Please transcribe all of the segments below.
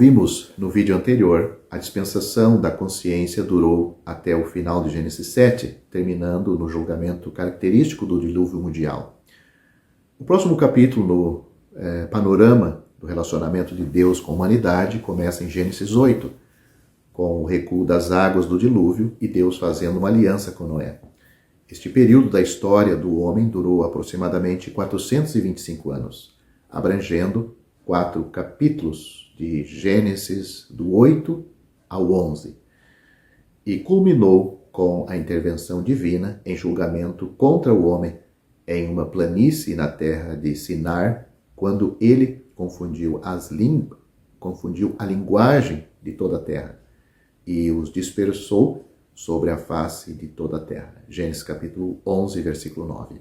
vimos no vídeo anterior, a dispensação da consciência durou até o final de Gênesis 7, terminando no julgamento característico do dilúvio mundial. O próximo capítulo, no panorama do relacionamento de Deus com a humanidade, começa em Gênesis 8, com o recuo das águas do dilúvio e Deus fazendo uma aliança com Noé. Este período da história do homem durou aproximadamente 425 anos, abrangendo 4 capítulos de Gênesis do 8 ao 11, e culminou com a intervenção divina em julgamento contra o homem em uma planície na terra de Sinar, quando ele confundiu a linguagem de toda a terra e os dispersou sobre a face de toda a terra. Gênesis capítulo 11, versículo 9.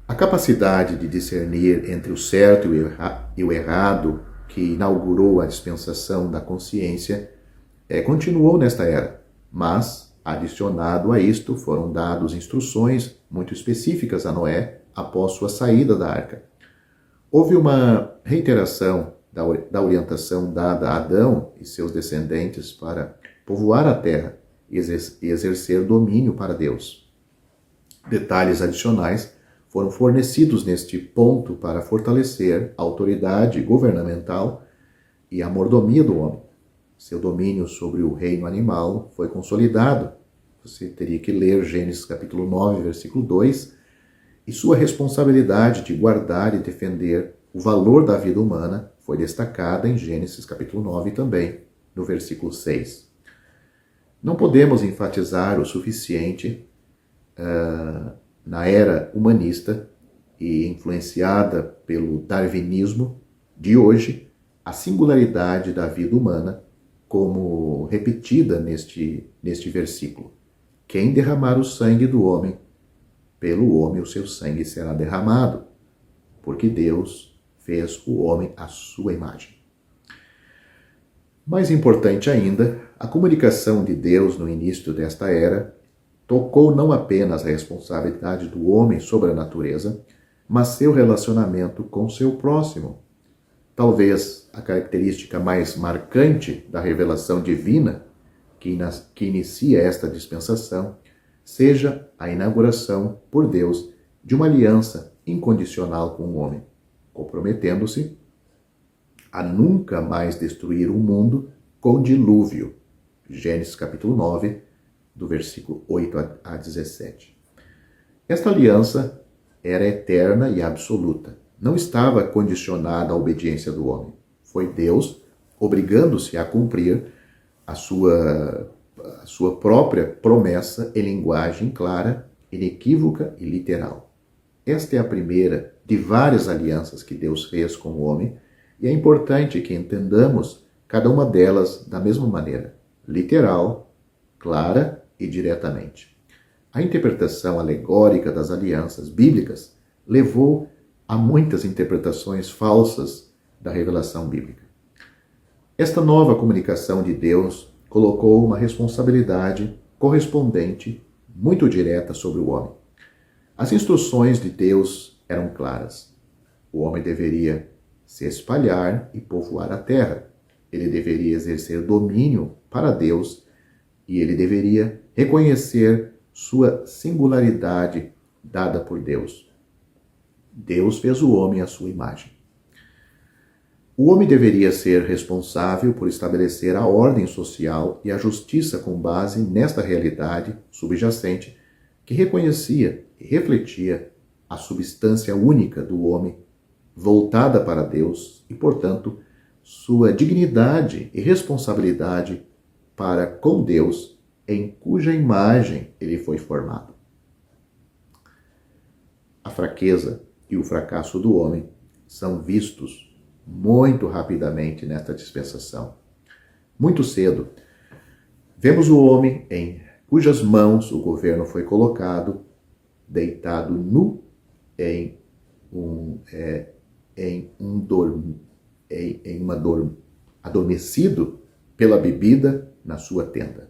A capacidade de discernir entre o certo e o errado que inaugurou a dispensação da consciência continuou nesta era, mas, adicionado a isto, foram dadas instruções muito específicas a Noé após sua saída da arca. Houve uma reiteração da orientação dada a Adão e seus descendentes para povoar a terra e exercer domínio para Deus. Detalhes adicionais foram fornecidos neste ponto para fortalecer a autoridade governamental e a mordomia do homem. Seu domínio sobre o reino animal foi consolidado. Você teria que ler Gênesis capítulo 9, versículo 2, e sua responsabilidade de guardar e defender o valor da vida humana foi destacada em Gênesis capítulo 9 também, no versículo 6. Não podemos enfatizar o suficiente na era humanista e influenciada pelo darwinismo de hoje, a singularidade da vida humana como repetida neste versículo. Quem derramar o sangue do homem, pelo homem o seu sangue será derramado, porque Deus fez o homem à sua imagem. Mais importante ainda, a comunicação de Deus no início desta era tocou não apenas a responsabilidade do homem sobre a natureza, mas seu relacionamento com seu próximo. Talvez a característica mais marcante da revelação divina que inicia esta dispensação seja a inauguração por Deus de uma aliança incondicional com o homem, comprometendo-se a nunca mais destruir o mundo com dilúvio. Gênesis capítulo 9, do versículo 8 a 17. Esta aliança era eterna e absoluta. Não estava condicionada à obediência do homem. Foi Deus obrigando-se a cumprir a sua própria promessa em linguagem clara, inequívoca e literal. Esta é a primeira de várias alianças que Deus fez com o homem, e é importante que entendamos cada uma delas da mesma maneira, literal, clara e diretamente. A interpretação alegórica das alianças bíblicas levou a muitas interpretações falsas da revelação bíblica. Esta nova comunicação de Deus colocou uma responsabilidade correspondente muito direta sobre o homem. As instruções de Deus eram claras. O homem deveria se espalhar e povoar a terra. Ele deveria exercer domínio para Deus e ele deveria reconhecer sua singularidade dada por Deus. Deus fez o homem à sua imagem. O homem deveria ser responsável por estabelecer a ordem social e a justiça com base nesta realidade subjacente que reconhecia e refletia a substância única do homem voltada para Deus e, portanto, sua dignidade e responsabilidade para com Deus, em cuja imagem ele foi formado. A fraqueza e o fracasso do homem são vistos muito rapidamente nesta dispensação. Muito cedo, vemos o homem em cujas mãos o governo foi colocado, deitado nu adormecido pela bebida na sua tenda.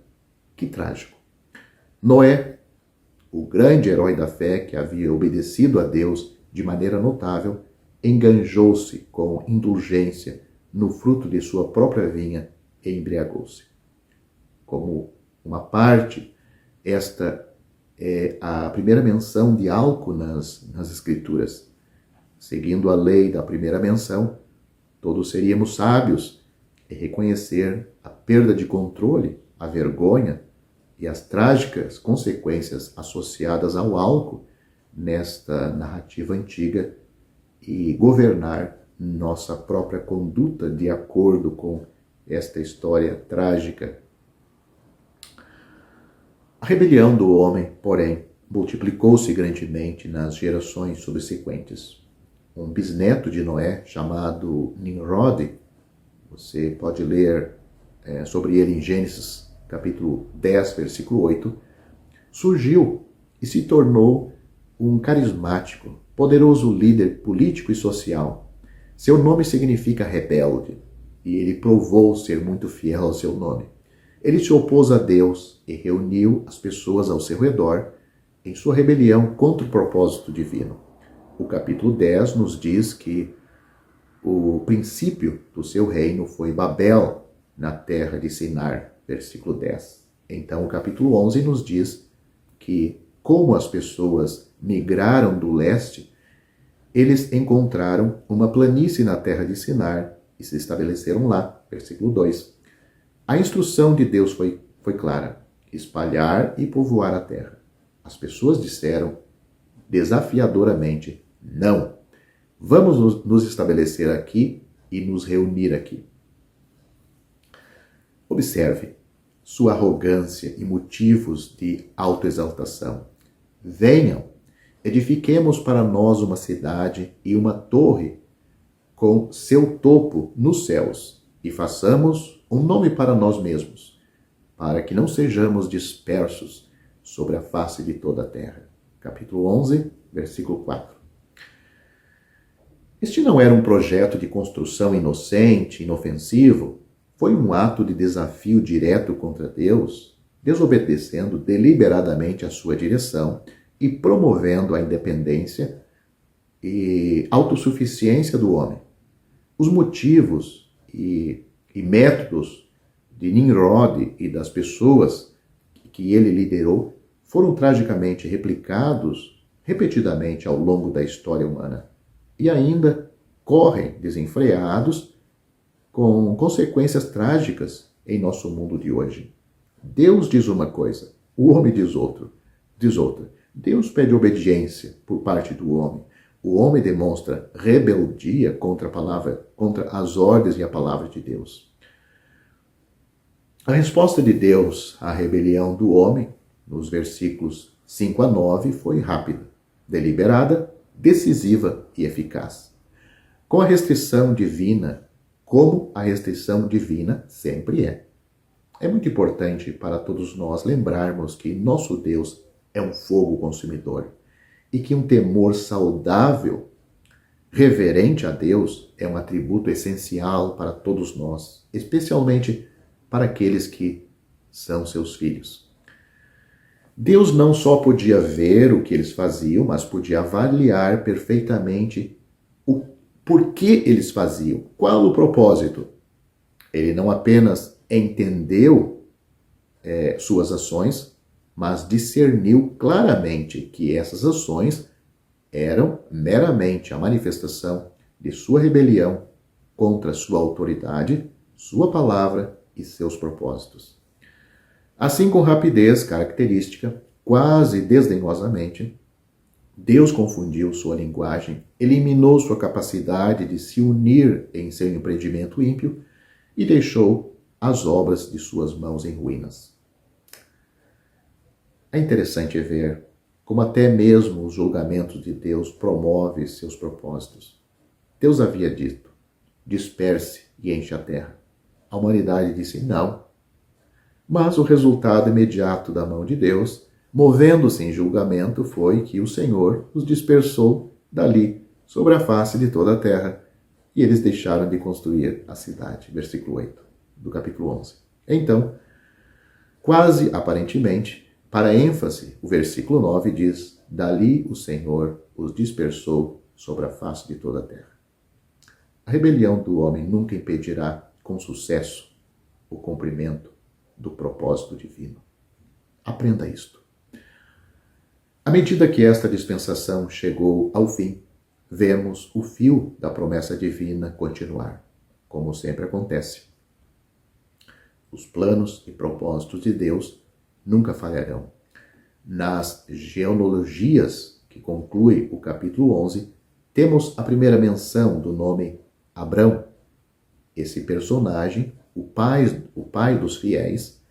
Que trágico. Noé, o grande herói da fé que havia obedecido a Deus de maneira notável, enganjou-se com indulgência no fruto de sua própria vinha e embriagou-se. Como uma parte, esta é a primeira menção de álcool nas Escrituras. Seguindo a lei da primeira menção, todos seríamos sábios em reconhecer a perda de controle, a vergonha e as trágicas consequências associadas ao álcool nesta narrativa antiga e governar nossa própria conduta de acordo com esta história trágica. A rebelião do homem, porém, multiplicou-se grandemente nas gerações subsequentes. Um bisneto de Noé, chamado Nimrod, você pode ler sobre ele em Gênesis capítulo 10, versículo 8, surgiu e se tornou um carismático, poderoso líder político e social. Seu nome significa rebelde, e ele provou ser muito fiel ao seu nome. Ele se opôs a Deus e reuniu as pessoas ao seu redor em sua rebelião contra o propósito divino. O capítulo 10 nos diz que o princípio do seu reino foi Babel, na terra de Sinar, versículo 10. Então, o capítulo 11 nos diz que, como as pessoas migraram do leste, eles encontraram uma planície na terra de Sinar e se estabeleceram lá, versículo 2. A instrução de Deus foi clara: espalhar e povoar a terra. As pessoas disseram desafiadoramente: não, vamos nos estabelecer aqui e nos reunir aqui. Observe sua arrogância e motivos de autoexaltação. Venham, edifiquemos para nós uma cidade e uma torre com seu topo nos céus, e façamos um nome para nós mesmos, para que não sejamos dispersos sobre a face de toda a terra. Capítulo 11, versículo 4. Este não era um projeto de construção inocente, inofensivo. Foi um ato de desafio direto contra Deus, desobedecendo deliberadamente a sua direção e promovendo a independência e autossuficiência do homem. Os motivos e métodos de Nimrod e das pessoas que ele liderou foram tragicamente replicados repetidamente ao longo da história humana e ainda correm desenfreados com consequências trágicas em nosso mundo de hoje. Deus diz uma coisa, o homem diz outra. Deus pede obediência por parte do homem. O homem demonstra rebeldia contra as ordens e a palavra de Deus. A resposta de Deus à rebelião do homem, nos versículos 5 a 9, foi rápida, deliberada, decisiva e eficaz. Com a restrição divina, como a restrição divina sempre é. É muito importante para todos nós lembrarmos que nosso Deus é um fogo consumidor e que um temor saudável, reverente a Deus, é um atributo essencial para todos nós, especialmente para aqueles que são seus filhos. Deus não só podia ver o que eles faziam, mas podia avaliar perfeitamente o porquê eles faziam, qual o propósito. Ele não apenas entendeu suas ações, mas discerniu claramente que essas ações eram meramente a manifestação de sua rebelião contra sua autoridade, sua palavra e seus propósitos. Assim, com rapidez característica, quase desdenhosamente, Deus confundiu sua linguagem, eliminou sua capacidade de se unir em seu empreendimento ímpio e deixou as obras de suas mãos em ruínas. É interessante ver como até mesmo os julgamentos de Deus promovem seus propósitos. Deus havia dito: disperse e enche a terra. A humanidade disse não. Mas o resultado imediato da mão de Deus, movendo-se em julgamento, foi que o Senhor os dispersou dali, sobre a face de toda a terra, e eles deixaram de construir a cidade. Versículo 8 do capítulo 11. Então, quase aparentemente, para ênfase, o versículo 9 diz: dali o Senhor os dispersou sobre a face de toda a terra. A rebelião do homem nunca impedirá com sucesso o cumprimento do propósito divino. Aprenda isto. À medida que esta dispensação chegou ao fim, vemos o fio da promessa divina continuar, como sempre acontece. Os planos e propósitos de Deus nunca falharão. Nas genealogias que conclui o capítulo 11, temos a primeira menção do nome Abrão. Esse personagem, o pai dos fiéis,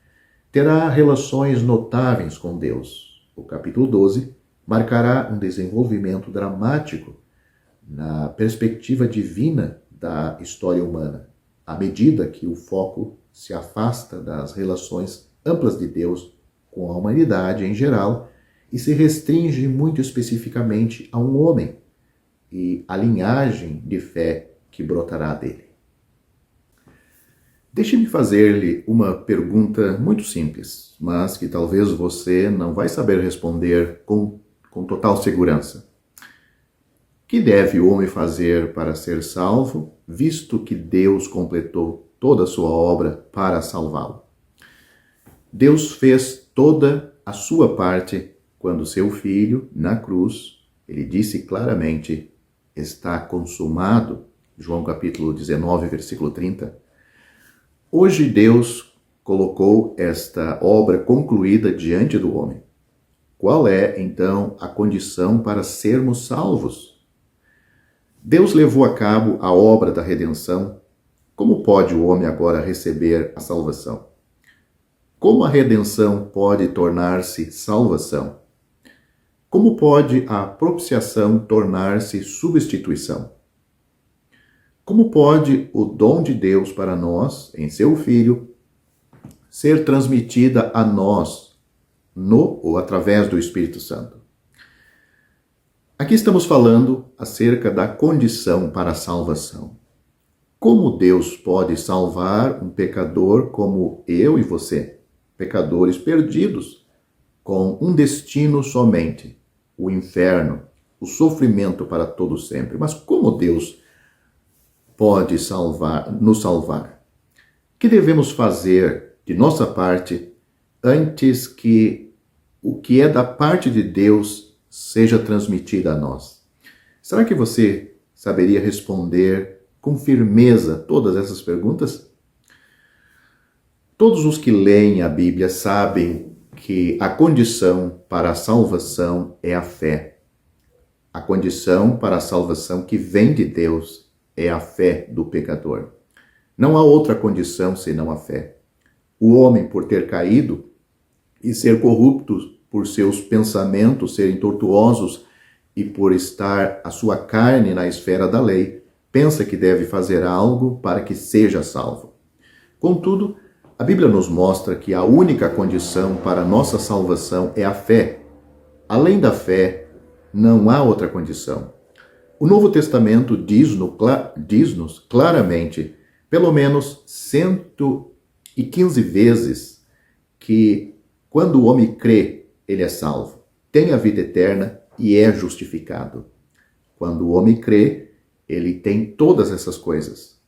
terá relações notáveis com Deus. O capítulo 12 marcará um desenvolvimento dramático na perspectiva divina da história humana, à medida que o foco se afasta das relações amplas de Deus com a humanidade em geral e se restringe muito especificamente a um homem e a linhagem de fé que brotará dele. Deixe-me fazer-lhe uma pergunta muito simples, mas que talvez você não vai saber responder com total segurança. Que deve o homem fazer para ser salvo, visto que Deus completou toda a sua obra para salvá-lo? Deus fez toda a sua parte quando seu filho, na cruz, ele disse claramente, está consumado, João capítulo 19, versículo 30. Hoje Deus colocou esta obra concluída diante do homem. Qual é, então, a condição para sermos salvos? Deus levou a cabo a obra da redenção. Como pode o homem agora receber a salvação? Como a redenção pode tornar-se salvação? Como pode a propiciação tornar-se substituição? Como pode o dom de Deus para nós, em seu Filho, ser transmitida a nós no ou através do Espírito Santo? Aqui estamos falando acerca da condição para a salvação. Como Deus pode salvar um pecador como eu e você, pecadores perdidos, com um destino somente, o inferno, o sofrimento para todo sempre? Mas como Deus pode nos salvar? O que devemos fazer de nossa parte antes que o que é da parte de Deus seja transmitido a nós? Será que você saberia responder com firmeza todas essas perguntas? Todos os que leem a Bíblia sabem que a condição para a salvação é a fé. A condição para a salvação que vem de Deus é a fé do pecador. Não há outra condição senão a fé. O homem, por ter caído e ser corrupto por seus pensamentos serem tortuosos e por estar a sua carne na esfera da lei, pensa que deve fazer algo para que seja salvo. Contudo, a Bíblia nos mostra que a única condição para a nossa salvação é a fé. Além da fé, não há outra condição. O Novo Testamento diz-nos claramente, pelo menos 115 vezes, que quando o homem crê, ele é salvo, tem a vida eterna e é justificado. Quando o homem crê, ele tem todas essas coisas.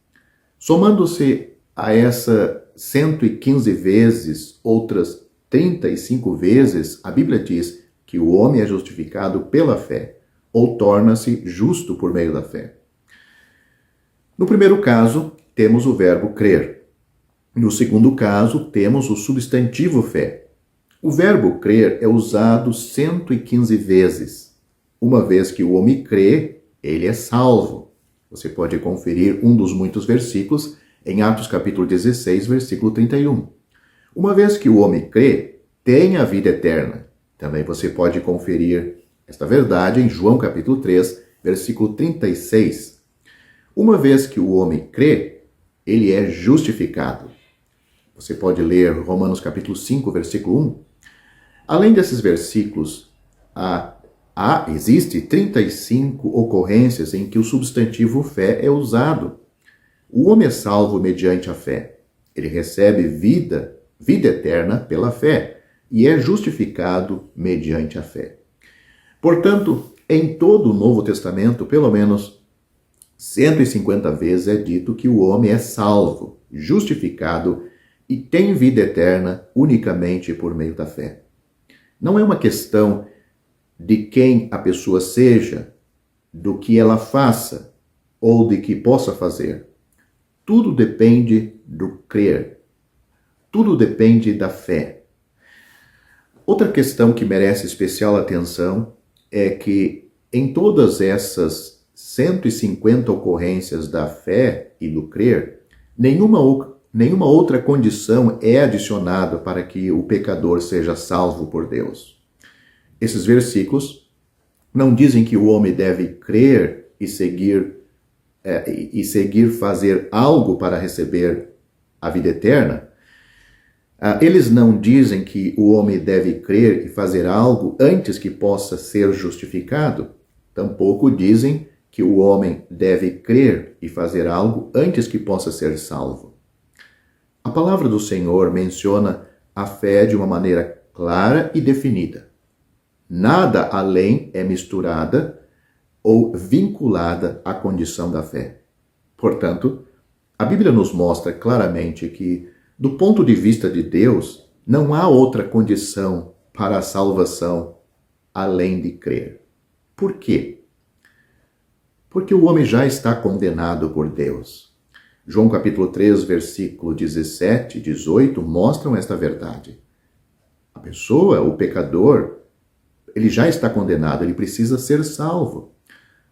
Somando-se a essa 115 vezes, outras 35 vezes, a Bíblia diz que o homem é justificado pela fé, ou torna-se justo por meio da fé. No primeiro caso, temos o verbo crer. No segundo caso, temos o substantivo fé. O verbo crer é usado 115 vezes. Uma vez que o homem crê, ele é salvo. Você pode conferir um dos muitos versículos em Atos capítulo 16, versículo 31. Uma vez que o homem crê, tem a vida eterna. Também você pode conferir esta verdade em João capítulo 3, versículo 36. Uma vez que o homem crê, ele é justificado. Você pode ler Romanos capítulo 5, versículo 1. Além desses versículos, existe 35 ocorrências em que o substantivo fé é usado. O homem é salvo mediante a fé. Ele recebe vida eterna pela fé e é justificado mediante a fé. Portanto, em todo o Novo Testamento, pelo menos 150 vezes é dito que o homem é salvo, justificado e tem vida eterna unicamente por meio da fé. Não é uma questão de quem a pessoa seja, do que ela faça ou de que possa fazer. Tudo depende do crer. Tudo depende da fé. Outra questão que merece especial atenção é que em todas essas 150 ocorrências da fé e do crer, nenhuma outra condição é adicionada para que o pecador seja salvo por Deus. Esses versículos não dizem que o homem deve crer e seguir fazer algo para receber a vida eterna. Eles não dizem que o homem deve crer e fazer algo antes que possa ser justificado. Tampouco dizem que o homem deve crer e fazer algo antes que possa ser salvo. A palavra do Senhor menciona a fé de uma maneira clara e definida. Nada além é misturada ou vinculada à condição da fé. Portanto, a Bíblia nos mostra claramente que, do ponto de vista de Deus, não há outra condição para a salvação além de crer. Por quê? Porque o homem já está condenado por Deus. João capítulo 3, versículo 17 e 18 mostram esta verdade. A pessoa, o pecador, ele já está condenado, ele precisa ser salvo.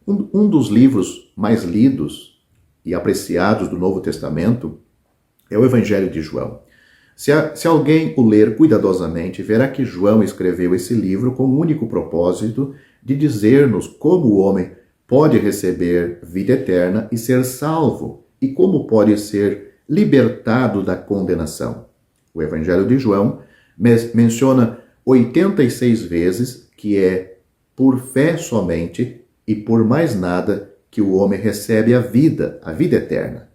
Um dos livros mais lidos e apreciados do Novo Testamento é o Evangelho de João. Se alguém o ler cuidadosamente, verá que João escreveu esse livro com o único propósito de dizer-nos como o homem pode receber vida eterna e ser salvo, e como pode ser libertado da condenação. O Evangelho de João menciona 86 vezes que é por fé somente e por mais nada que o homem recebe a vida eterna.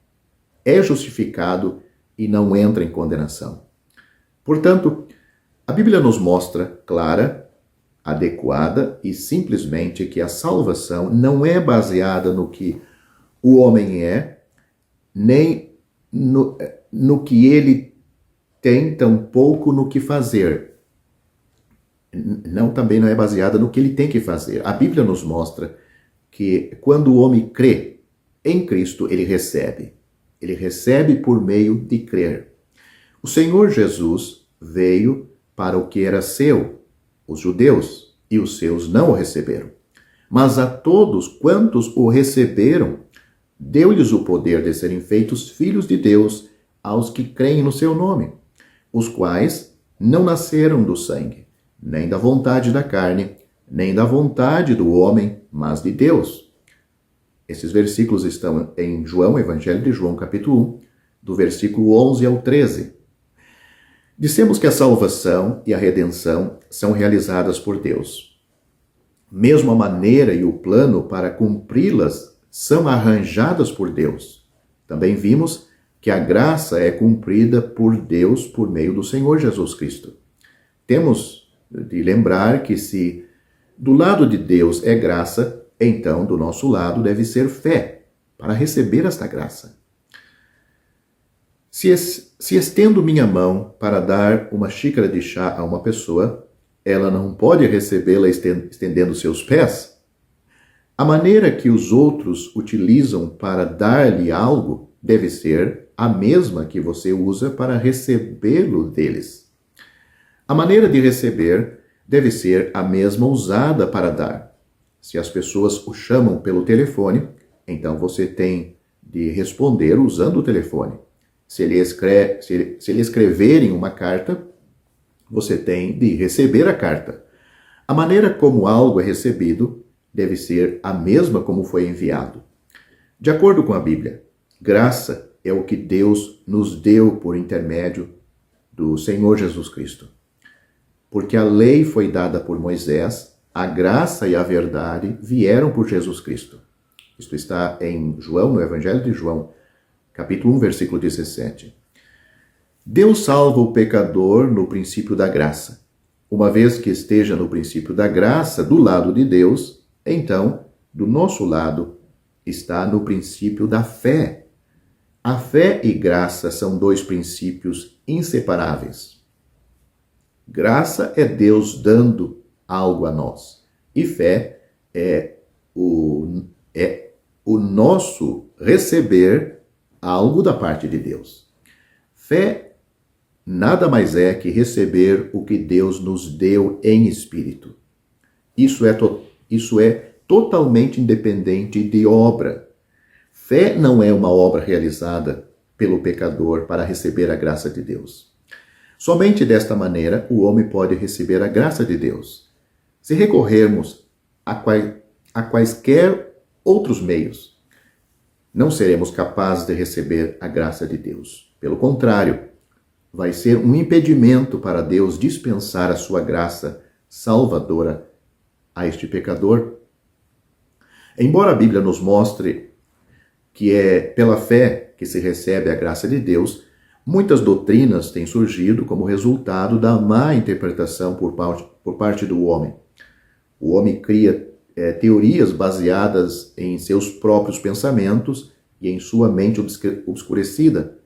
É justificado e não entra em condenação. Portanto, a Bíblia nos mostra clara, adequada e simplesmente que a salvação não é baseada no que o homem é, nem no que ele tem, tampouco no que fazer. Também não é baseada no que ele tem que fazer. A Bíblia nos mostra que quando o homem crê em Cristo, ele recebe. Ele recebe por meio de crer. O Senhor Jesus veio para o que era seu, os judeus, e os seus não o receberam. Mas a todos quantos o receberam, deu-lhes o poder de serem feitos filhos de Deus aos que creem no seu nome, os quais não nasceram do sangue, nem da vontade da carne, nem da vontade do homem, mas de Deus. Esses versículos estão em João, Evangelho de João, capítulo 1, do versículo 11 ao 13. Dissemos que a salvação e a redenção são realizadas por Deus. Mesmo a maneira e o plano para cumpri-las são arranjadas por Deus. Também vimos que a graça é cumprida por Deus por meio do Senhor Jesus Cristo. Temos de lembrar que se do lado de Deus é graça, então do nosso lado deve ser fé para receber esta graça. Se estendo minha mão para dar uma xícara de chá a uma pessoa, ela não pode recebê-la estendendo seus pés? A maneira que os outros utilizam para dar-lhe algo deve ser a mesma que você usa para recebê-lo deles. A maneira de receber deve ser a mesma usada para dar. Se as pessoas o chamam pelo telefone, então você tem de responder usando o telefone. Se ele escreverem uma carta, você tem de receber a carta. A maneira como algo é recebido deve ser a mesma como foi enviado. De acordo com a Bíblia, graça é o que Deus nos deu por intermédio do Senhor Jesus Cristo. Porque a lei foi dada por Moisés, a graça e a verdade vieram por Jesus Cristo. Isto está em João, no Evangelho de João, capítulo 1, versículo 17. Deus salva o pecador no princípio da graça. Uma vez que esteja no princípio da graça, do lado de Deus, então, do nosso lado, está no princípio da fé. A fé e graça são dois princípios inseparáveis. Graça é Deus dando algo a nós. E fé é o nosso receber algo da parte de Deus. Fé nada mais é que receber o que Deus nos deu em espírito. Isso é totalmente independente de obra. Fé não é uma obra realizada pelo pecador para receber a graça de Deus. Somente desta maneira o homem pode receber a graça de Deus. Se recorrermos a quaisquer outros meios, não seremos capazes de receber a graça de Deus. Pelo contrário, vai ser um impedimento para Deus dispensar a sua graça salvadora a este pecador. Embora a Bíblia nos mostre que é pela fé que se recebe a graça de Deus, muitas doutrinas têm surgido como resultado da má interpretação por parte do homem. O homem cria teorias baseadas em seus próprios pensamentos e em sua mente obscurecida.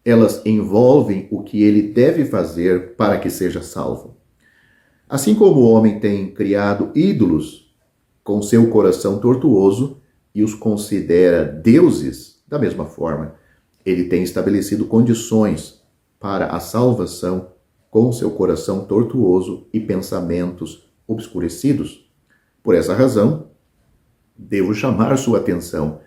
Elas envolvem o que ele deve fazer para que seja salvo. Assim como o homem tem criado ídolos com seu coração tortuoso e os considera deuses, da mesma forma, ele tem estabelecido condições para a salvação com seu coração tortuoso e pensamentos obscurecidos. Por essa razão, devo chamar sua atenção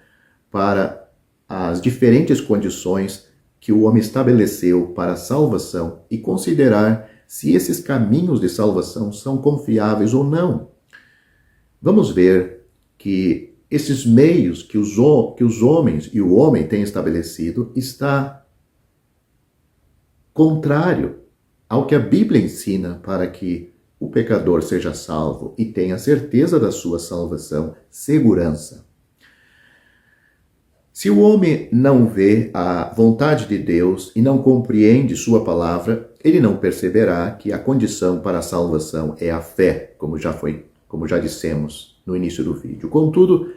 para as diferentes condições que o homem estabeleceu para a salvação e considerar se esses caminhos de salvação são confiáveis ou não. Vamos ver que esses meios que os homens e o homem têm estabelecido está contrário ao que a Bíblia ensina para que o pecador seja salvo e tenha certeza da sua salvação, segurança. Se o homem não vê a vontade de Deus e não compreende sua palavra, ele não perceberá que a condição para a salvação é a fé, como já dissemos no início do vídeo. Contudo,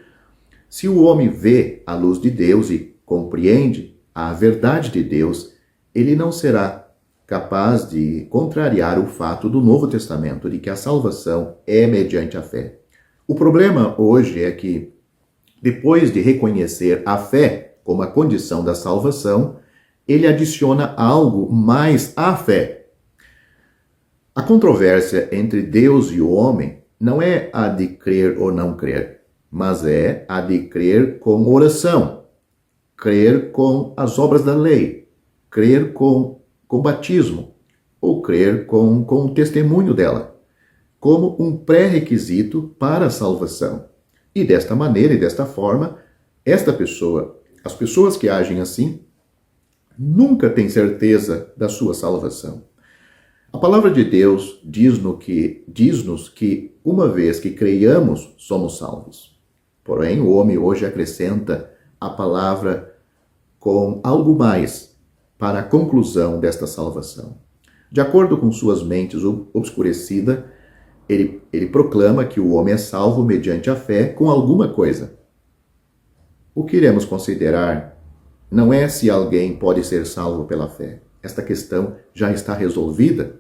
se o homem vê a luz de Deus e compreende a verdade de Deus, ele não será capaz de contrariar o fato do Novo Testamento de que a salvação é mediante a fé. O problema hoje é que, depois de reconhecer a fé como a condição da salvação, ele adiciona algo mais à fé. A controvérsia entre Deus e o homem não é a de crer ou não crer, mas é a de crer com oração, crer com as obras da lei, crer com batismo, ou crer com o testemunho dela, como um pré-requisito para a salvação. E desta maneira e desta forma, as pessoas que agem assim, nunca têm certeza da sua salvação. A palavra de Deus diz-nos que uma vez que creiamos, somos salvos. Porém, o homem hoje acrescenta a palavra com algo mais para a conclusão desta salvação. De acordo com suas mentes obscurecidas, ele proclama que o homem é salvo mediante a fé com alguma coisa. O que iremos considerar não é se alguém pode ser salvo pela fé. Esta questão já está resolvida.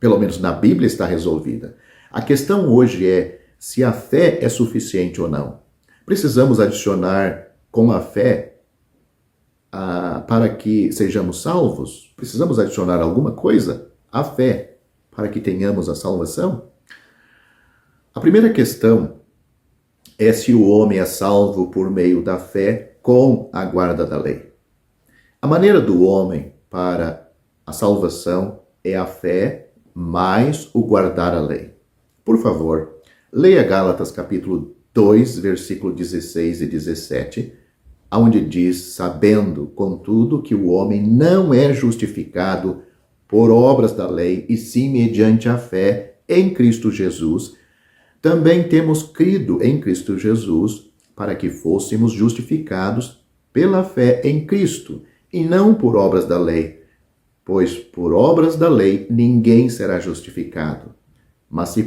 Pelo menos na Bíblia está resolvida. A questão hoje é se a fé é suficiente ou não. Precisamos adicionar com a fé para que sejamos salvos? Precisamos adicionar alguma coisa à fé para que tenhamos a salvação? A primeira questão é se o homem é salvo por meio da fé com a guarda da lei. A maneira do homem para a salvação é a fé mais o guardar a lei. Por favor, leia Gálatas capítulo 2, versículo 16 e 17, onde diz, sabendo, contudo, que o homem não é justificado por obras da lei, e sim mediante a fé em Cristo Jesus, também temos crido em Cristo Jesus para que fôssemos justificados pela fé em Cristo, e não por obras da lei, pois por obras da lei ninguém será justificado. Mas se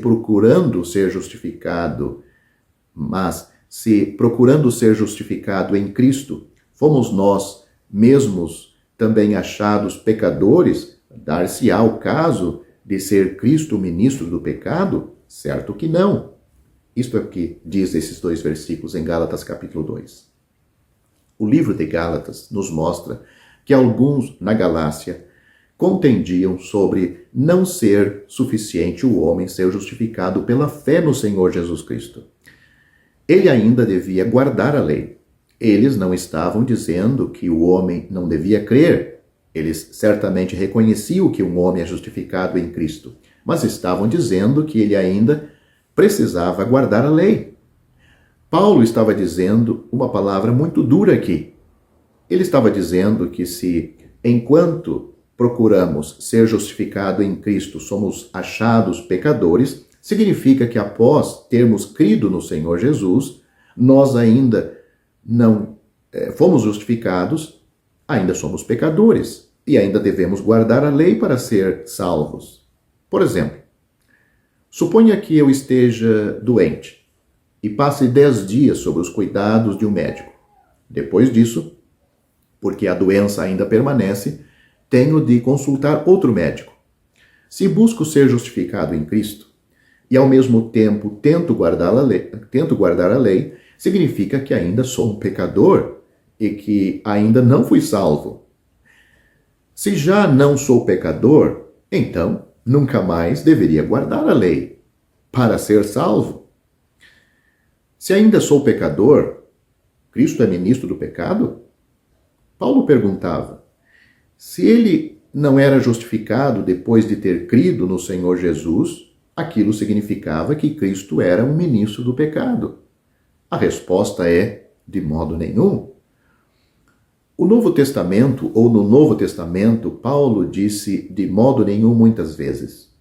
se, procurando ser justificado em Cristo, fomos nós mesmos também achados pecadores, dar-se-á o caso de ser Cristo o ministro do pecado? Certo que não. Isto é o que diz esses dois versículos em Gálatas capítulo 2. O livro de Gálatas nos mostra que alguns na Galácia contendiam sobre não ser suficiente o homem ser justificado pela fé no Senhor Jesus Cristo. Ele ainda devia guardar a lei. Eles não estavam dizendo que o homem não devia crer. Eles certamente reconheciam que um homem é justificado em Cristo, mas estavam dizendo que ele ainda precisava guardar a lei. Paulo estava dizendo uma palavra muito dura aqui. Ele estava dizendo que se, enquanto procuramos ser justificado em Cristo, somos achados pecadores, significa que após termos crido no Senhor Jesus, nós ainda não fomos justificados, ainda somos pecadores e ainda devemos guardar a lei para ser salvos. Por exemplo, suponha que eu esteja doente e passe 10 dias sob os cuidados de um médico. Depois disso, porque a doença ainda permanece, tenho de consultar outro médico. Se busco ser justificado em Cristo e ao mesmo tempo tento guardar a lei, significa que ainda sou um pecador e que ainda não fui salvo. Se já não sou pecador, então nunca mais deveria guardar a lei para ser salvo. Se ainda sou pecador, Cristo é ministro do pecado? Paulo perguntava. Se ele não era justificado depois de ter crido no Senhor Jesus, aquilo significava que Cristo era um ministro do pecado. A resposta é, de modo nenhum. No Novo Testamento, Paulo disse de modo nenhum muitas vezes.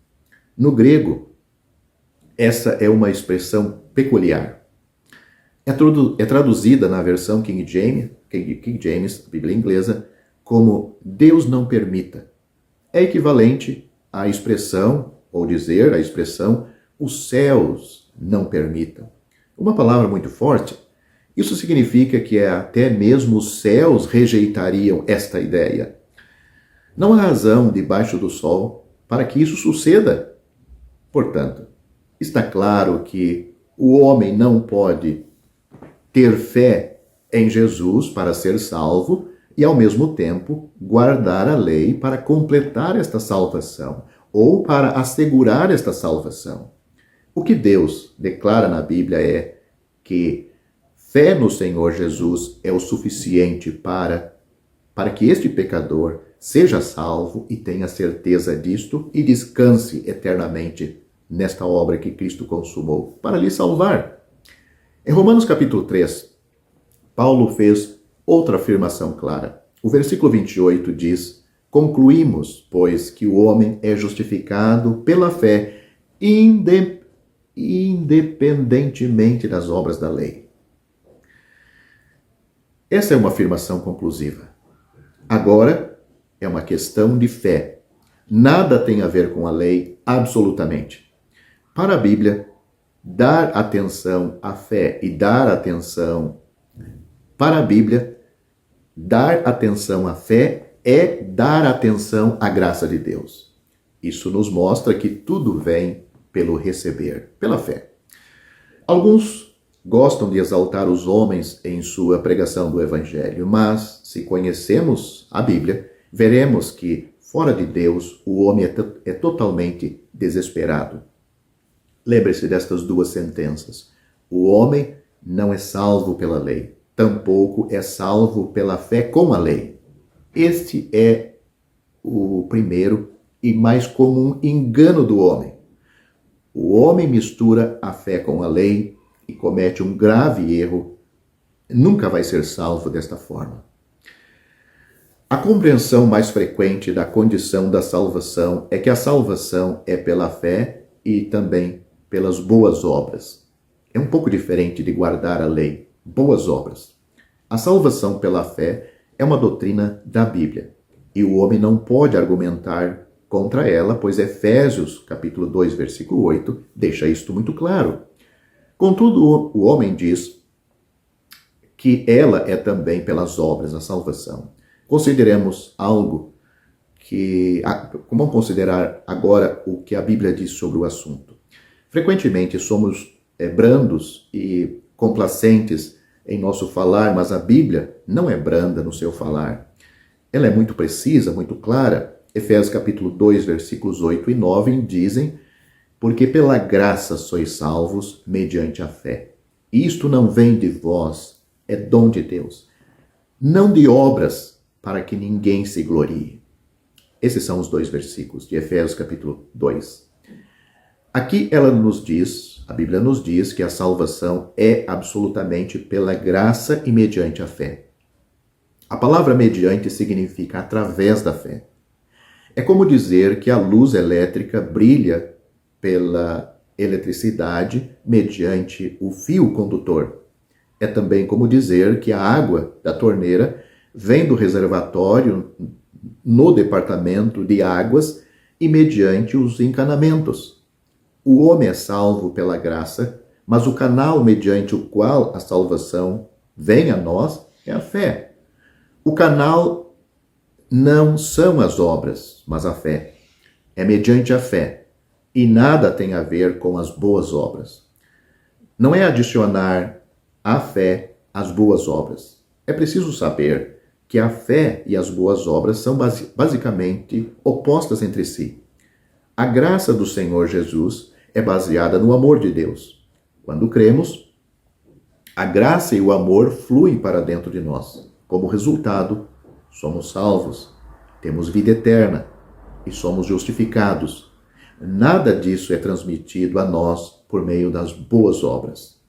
No grego, essa é uma expressão peculiar. É traduzida na versão King James, Bíblia inglesa, como Deus não permita. É equivalente à expressão, ou dizer a expressão, os céus não permitam. Uma palavra muito forte. Isso significa que até mesmo os céus rejeitariam esta ideia. Não há razão debaixo do sol para que isso suceda. Portanto, está claro que o homem não pode ter fé em Jesus para ser salvo e, ao mesmo tempo, guardar a lei para completar esta salvação ou para assegurar esta salvação. O que Deus declara na Bíblia é que fé no Senhor Jesus é o suficiente para que este pecador seja salvo e tenha certeza disto e descanse eternamente nesta obra que Cristo consumou para lhe salvar. Em Romanos capítulo 3, Paulo fez outra afirmação clara. O versículo 28 diz: concluímos, pois, que o homem é justificado pela fé, independentemente das obras da lei. Essa é uma afirmação conclusiva. Agora, é uma questão de fé. Nada tem a ver com a lei, absolutamente. Para a Bíblia, dar atenção à fé e dar atenção para a Bíblia, dar atenção à fé é dar atenção à graça de Deus. Isso nos mostra que tudo vem pelo receber, pela fé. Alguns gostam de exaltar os homens em sua pregação do Evangelho, mas se conhecemos a Bíblia, veremos que fora de Deus o homem é totalmente desesperado. Lembre-se destas duas sentenças. O homem não é salvo pela lei, tampouco é salvo pela fé com a lei. Este é o primeiro e mais comum engano do homem. O homem mistura a fé com a lei e comete um grave erro. Nunca vai ser salvo desta forma. A compreensão mais frequente da condição da salvação é que a salvação é pela fé e também pelas boas obras. É um pouco diferente de guardar a lei. Boas obras. A salvação pela fé é uma doutrina da Bíblia e o homem não pode argumentar contra ela, pois Efésios, capítulo 2, versículo 8, deixa isto muito claro. Contudo, o homem diz que ela é também pelas obras a salvação. Consideremos algo que... Vamos considerar agora o que a Bíblia diz sobre o assunto. Frequentemente somos brandos e complacentes em nosso falar, mas a Bíblia não é branda no seu falar. Ela é muito precisa, muito clara. Efésios capítulo 2, versículos 8 e 9 dizem: porque pela graça sois salvos mediante a fé. Isto não vem de vós, é dom de Deus. Não de obras, para que ninguém se glorie. Esses são os 2 versículos de Efésios capítulo 2. Aqui ela nos diz, a Bíblia nos diz que a salvação é absolutamente pela graça e mediante a fé. A palavra mediante significa através da fé. É como dizer que a luz elétrica brilha pela eletricidade mediante o fio condutor. É também como dizer que a água da torneira vem do reservatório no departamento de águas e mediante os encanamentos. O homem é salvo pela graça, mas o canal mediante o qual a salvação vem a nós é a fé. O canal não são as obras, mas a fé. É mediante a fé. E nada tem a ver com as boas obras. Não é adicionar à fé as boas obras. É preciso saber que a fé e as boas obras são basicamente opostas entre si. A graça do Senhor Jesus é baseada no amor de Deus. Quando cremos, a graça e o amor fluem para dentro de nós. Como resultado, somos salvos, temos vida eterna e somos justificados. Nada disso é transmitido a nós por meio das boas obras.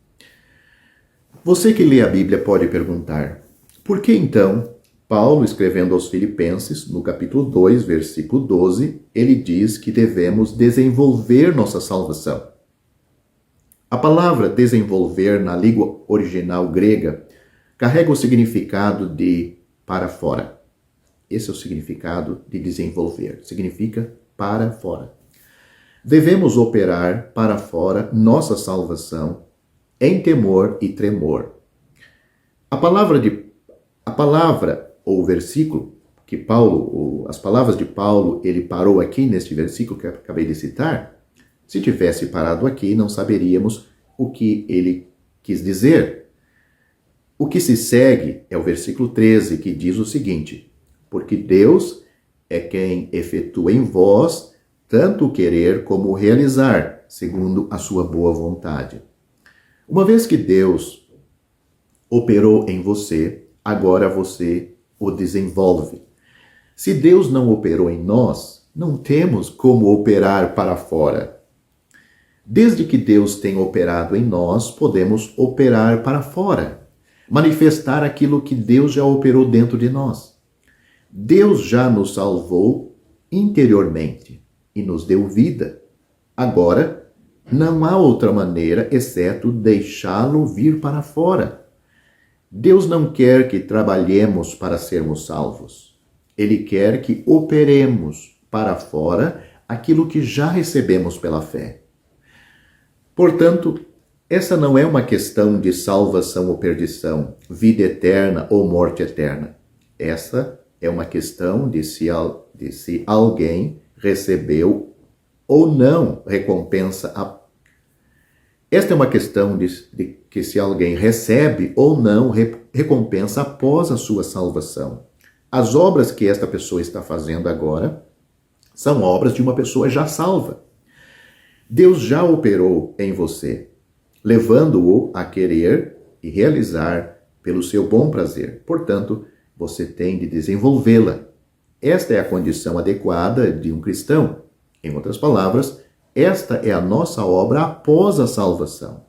Você que lê a Bíblia pode perguntar: por que então Paulo, escrevendo aos Filipenses, no capítulo 2, versículo 12, ele diz que devemos desenvolver nossa salvação? A palavra desenvolver na língua original grega carrega o significado de para fora. Esse é o significado de desenvolver. Significa para fora. Devemos operar para fora nossa salvação em temor e tremor. A palavra ou o versículo que Paulo, as palavras de Paulo, ele parou aqui neste versículo que eu acabei de citar. Se tivesse parado aqui, não saberíamos o que ele quis dizer. O que se segue é o versículo 13, que diz o seguinte: porque Deus é quem efetua em vós tanto o querer como o realizar, segundo a sua boa vontade. Uma vez que Deus operou em você, agora você o desenvolve. Se Deus não operou em nós, não temos como operar para fora. Desde que Deus tem operado em nós, podemos operar para fora, manifestar aquilo que Deus já operou dentro de nós. Deus já nos salvou interiormente e nos deu vida. Agora, não há outra maneira exceto deixá-lo vir para fora. Deus não quer que trabalhemos para sermos salvos. Ele quer que operemos para fora aquilo que já recebemos pela fé. Portanto, essa não é uma questão de salvação ou perdição, vida eterna ou morte eterna. Essa é uma questão de se alguém recebeu ou não recompensa. Esta é uma questão de que se alguém recebe ou não recompensa após a sua salvação. As obras que esta pessoa está fazendo agora são obras de uma pessoa já salva. Deus já operou em você, levando-o a querer e realizar pelo seu bom prazer. Portanto, você tem de desenvolvê-la. Esta é a condição adequada de um cristão. Em outras palavras, esta é a nossa obra após a salvação.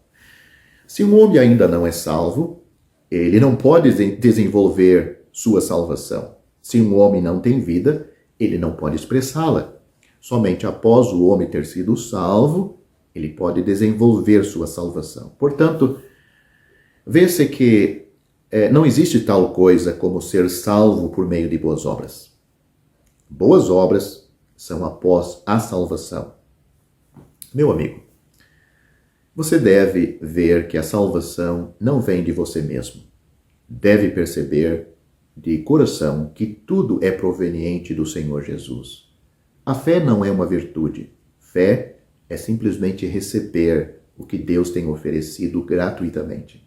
Se um homem ainda não é salvo, ele não pode desenvolver sua salvação. Se um homem não tem vida, ele não pode expressá-la. Somente após o homem ter sido salvo, ele pode desenvolver sua salvação. Portanto, vê-se que não existe tal coisa como ser salvo por meio de boas obras. Boas obras são após a salvação. Meu amigo, você deve ver que a salvação não vem de você mesmo. deve perceber de coração que tudo é proveniente do Senhor Jesus. A fé não é uma virtude. Fé é simplesmente receber o que Deus tem oferecido gratuitamente.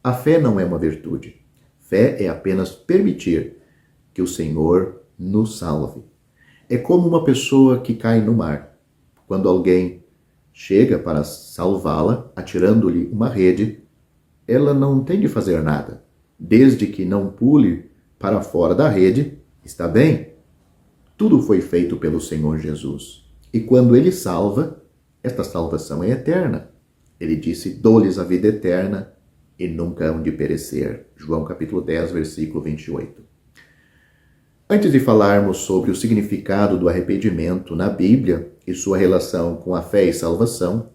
A fé não é uma virtude. Fé é apenas permitir que o Senhor nos salve. É como uma pessoa que cai no mar. Quando alguém chega para salvá-la, atirando-lhe uma rede, ela não tem de fazer nada. Desde que não pule para fora da rede, está bem. Tudo foi feito pelo Senhor Jesus. E quando Ele salva, esta salvação é eterna. Ele disse, dou-lhes a vida eterna e nunca hão de perecer. João capítulo 10, versículo 28. Antes de falarmos sobre o significado do arrependimento na Bíblia e sua relação com a fé e salvação,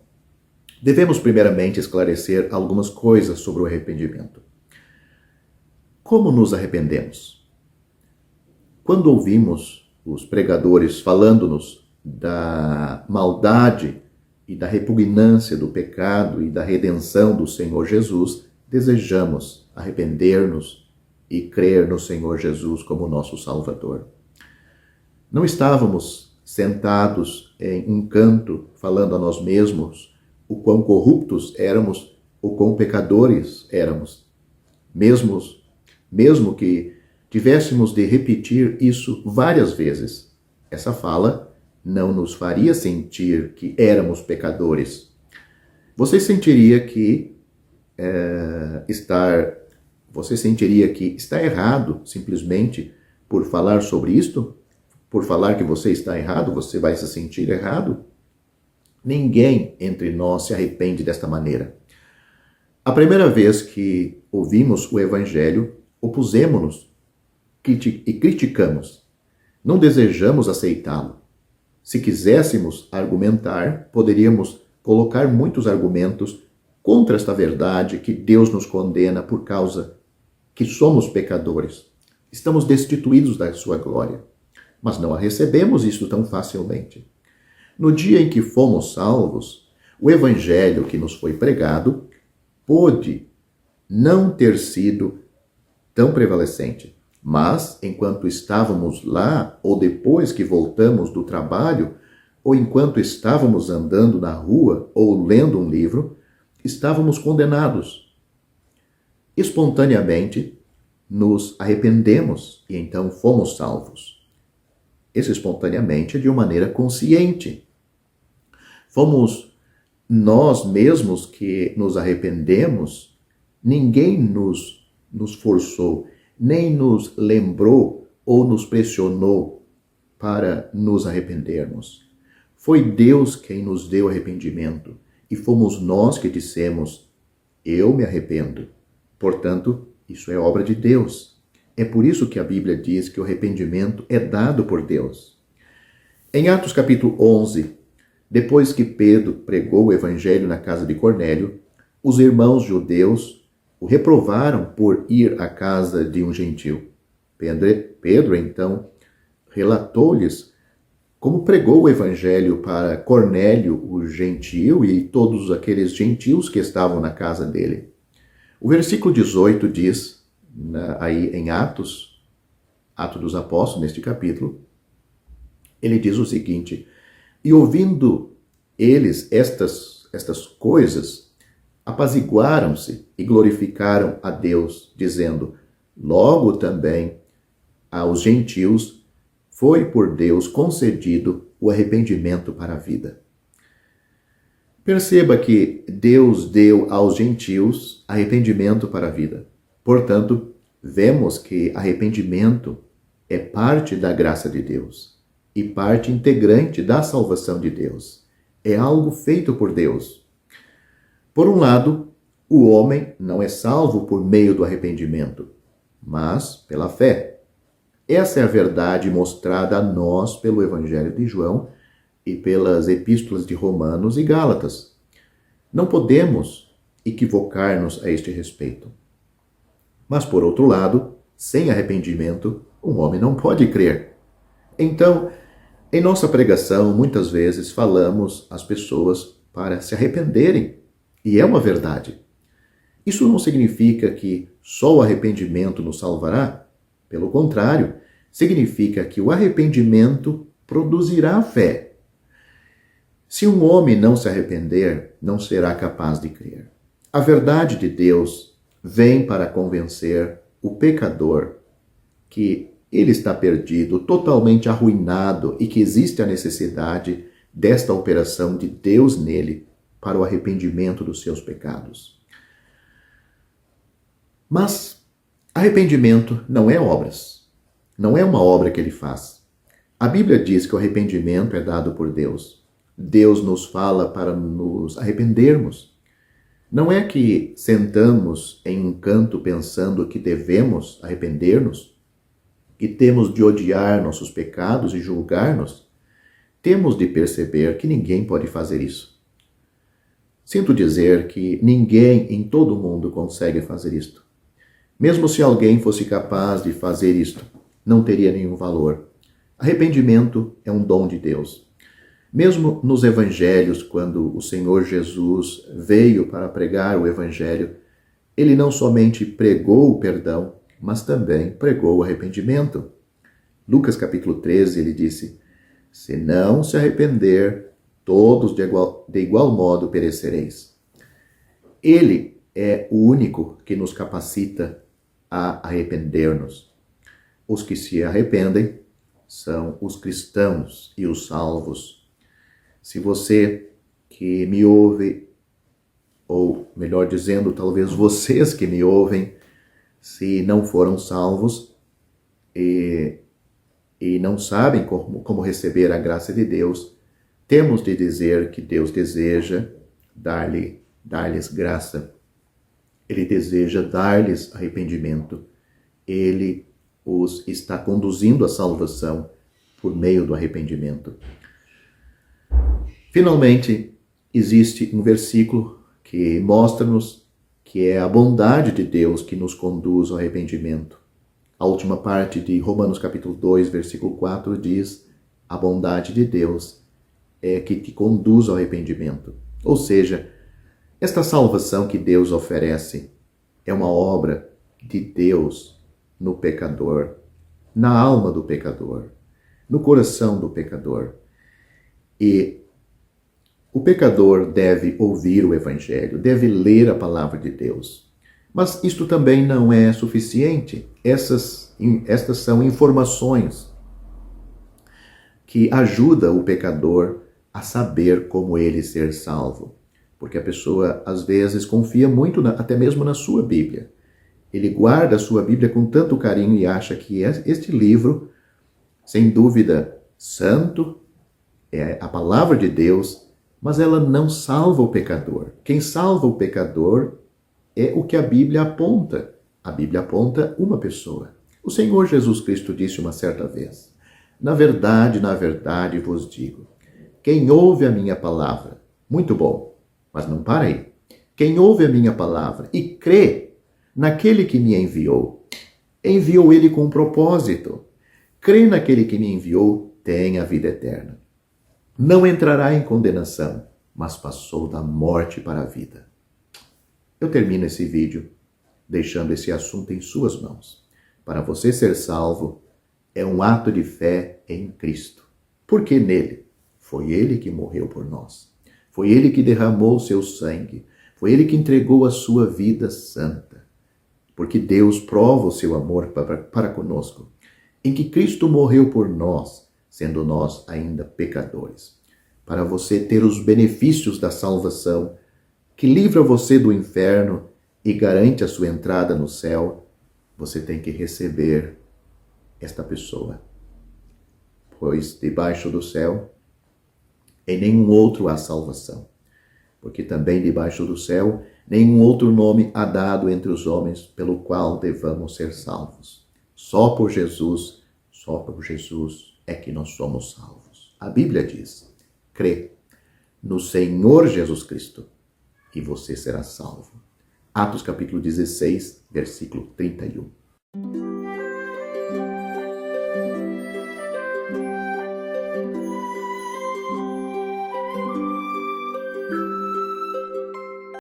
devemos primeiramente esclarecer algumas coisas sobre o arrependimento. Como nos arrependemos? Quando ouvimos os pregadores falando-nos da maldade e da repugnância do pecado e da redenção do Senhor Jesus, desejamos arrepender-nos e crer no Senhor Jesus como nosso Salvador. Não estávamos sentados em um canto falando a nós mesmos o quão corruptos éramos, o quão pecadores éramos. Mesmo que tivéssemos de repetir isso várias vezes, essa fala não nos faria sentir que éramos pecadores. Você sentiria que está errado simplesmente por falar sobre isto? Por falar que você está errado, você vai se sentir errado? Ninguém entre nós se arrepende desta maneira. A primeira vez que ouvimos o Evangelho, opusemos-nos e criticamos. Não desejamos aceitá-lo. Se quiséssemos argumentar, poderíamos colocar muitos argumentos contra esta verdade que Deus nos condena por causa que somos pecadores. Estamos destituídos da sua glória, mas não a recebemos isso tão facilmente. No dia em que fomos salvos, o Evangelho que nos foi pregado pôde não ter sido tão prevalecente. Mas, enquanto estávamos lá, ou depois que voltamos do trabalho, ou enquanto estávamos andando na rua ou lendo um livro, estávamos condenados. Espontaneamente, nos arrependemos e então fomos salvos. Esse espontaneamente é de uma maneira consciente. Fomos nós mesmos que nos arrependemos, ninguém nos forçou, nem nos lembrou ou nos pressionou para nos arrependermos. Foi Deus quem nos deu arrependimento e fomos nós que dissemos, eu me arrependo. Portanto, isso é obra de Deus. É por isso que a Bíblia diz que o arrependimento é dado por Deus. Em Atos capítulo 11, depois que Pedro pregou o evangelho na casa de Cornélio, os irmãos judeus o reprovaram por ir à casa de um gentil. Pedro, então, relatou-lhes como pregou o evangelho para Cornélio, o gentil, e todos aqueles gentios que estavam na casa dele. O versículo 18 diz, aí em Atos dos Apóstolos, neste capítulo, ele diz o seguinte, e ouvindo eles estas coisas, apaziguaram-se e glorificaram a Deus, dizendo, logo também aos gentios foi por Deus concedido o arrependimento para a vida. Perceba que Deus deu aos gentios arrependimento para a vida. Portanto, vemos que arrependimento é parte da graça de Deus e parte integrante da salvação de Deus. É algo feito por Deus. Por um lado, o homem não é salvo por meio do arrependimento, mas pela fé. Essa é a verdade mostrada a nós pelo Evangelho de João e pelas epístolas de Romanos e Gálatas. Não podemos equivocar-nos a este respeito. Mas, por outro lado, sem arrependimento, um homem não pode crer. Então, em nossa pregação, muitas vezes falamos às pessoas para se arrependerem. E é uma verdade. Isso não significa que só o arrependimento nos salvará. Pelo contrário, significa que o arrependimento produzirá fé. Se um homem não se arrepender, não será capaz de crer. A verdade de Deus vem para convencer o pecador que ele está perdido, totalmente arruinado e que existe a necessidade desta operação de Deus nele para o arrependimento dos seus pecados. Mas arrependimento não é obras. Não é uma obra que ele faz. A Bíblia diz que o arrependimento é dado por Deus. Deus nos fala para nos arrependermos. Não é que sentamos em um canto pensando que devemos arrepender-nos, que temos de odiar nossos pecados e julgar-nos. Temos de perceber que ninguém pode fazer isso. Sinto dizer que ninguém em todo o mundo consegue fazer isto. Mesmo se alguém fosse capaz de fazer isto, não teria nenhum valor. Arrependimento é um dom de Deus. Mesmo nos evangelhos, quando o Senhor Jesus veio para pregar o evangelho, ele não somente pregou o perdão, mas também pregou o arrependimento. Lucas capítulo 13, ele disse: se não se arrepender, todos de igual modo perecereis. Ele é o único que nos capacita a arrepender-nos. Os que se arrependem são os cristãos e os salvos. Se você que me ouve, ou melhor dizendo, talvez vocês que me ouvem, se não foram salvos e não sabem como receber a graça de Deus, temos de dizer que Deus deseja dar-lhes graça. Ele deseja dar-lhes arrependimento. Ele os está conduzindo à salvação por meio do arrependimento. Finalmente, existe um versículo que mostra-nos que é a bondade de Deus que nos conduz ao arrependimento. A última parte de Romanos capítulo 2, versículo 4 diz: a bondade de Deus é que te conduz ao arrependimento. Ou seja, esta salvação que Deus oferece é uma obra de Deus no pecador, na alma do pecador, no coração do pecador. E o pecador deve ouvir o Evangelho, deve ler a palavra de Deus. Mas isto também não é suficiente. Estas são informações que ajudam o pecador a saber como ele ser salvo. Porque a pessoa, às vezes, confia muito, até mesmo na sua Bíblia. Ele guarda a sua Bíblia com tanto carinho e acha que este livro, sem dúvida, santo, é a palavra de Deus, mas ela não salva o pecador. Quem salva o pecador é o que a Bíblia aponta. A Bíblia aponta uma pessoa. O Senhor Jesus Cristo disse uma certa vez: na verdade vos digo, quem ouve a minha palavra, muito bom, mas não para aí. Quem ouve a minha palavra e crê naquele que me enviou ele com um propósito. Crê naquele que me enviou, tem a vida eterna. Não entrará em condenação, mas passou da morte para a vida. Eu termino esse vídeo deixando esse assunto em suas mãos. Para você ser salvo, é um ato de fé em Cristo. Porque nele, foi ele que morreu por nós. Foi ele que derramou seu sangue. Foi ele que entregou a sua vida santa. Porque Deus prova o seu amor para conosco, em que Cristo morreu por nós, sendo nós ainda pecadores. Para você ter os benefícios da salvação, que livra você do inferno e garante a sua entrada no céu, você tem que receber esta pessoa. Pois debaixo do céu, em nenhum outro há salvação. Porque também debaixo do céu, nenhum outro nome há dado entre os homens pelo qual devamos ser salvos. Só por Jesus é que nós somos salvos. A Bíblia diz: crê no Senhor Jesus Cristo e você será salvo. Atos capítulo 16, versículo 31.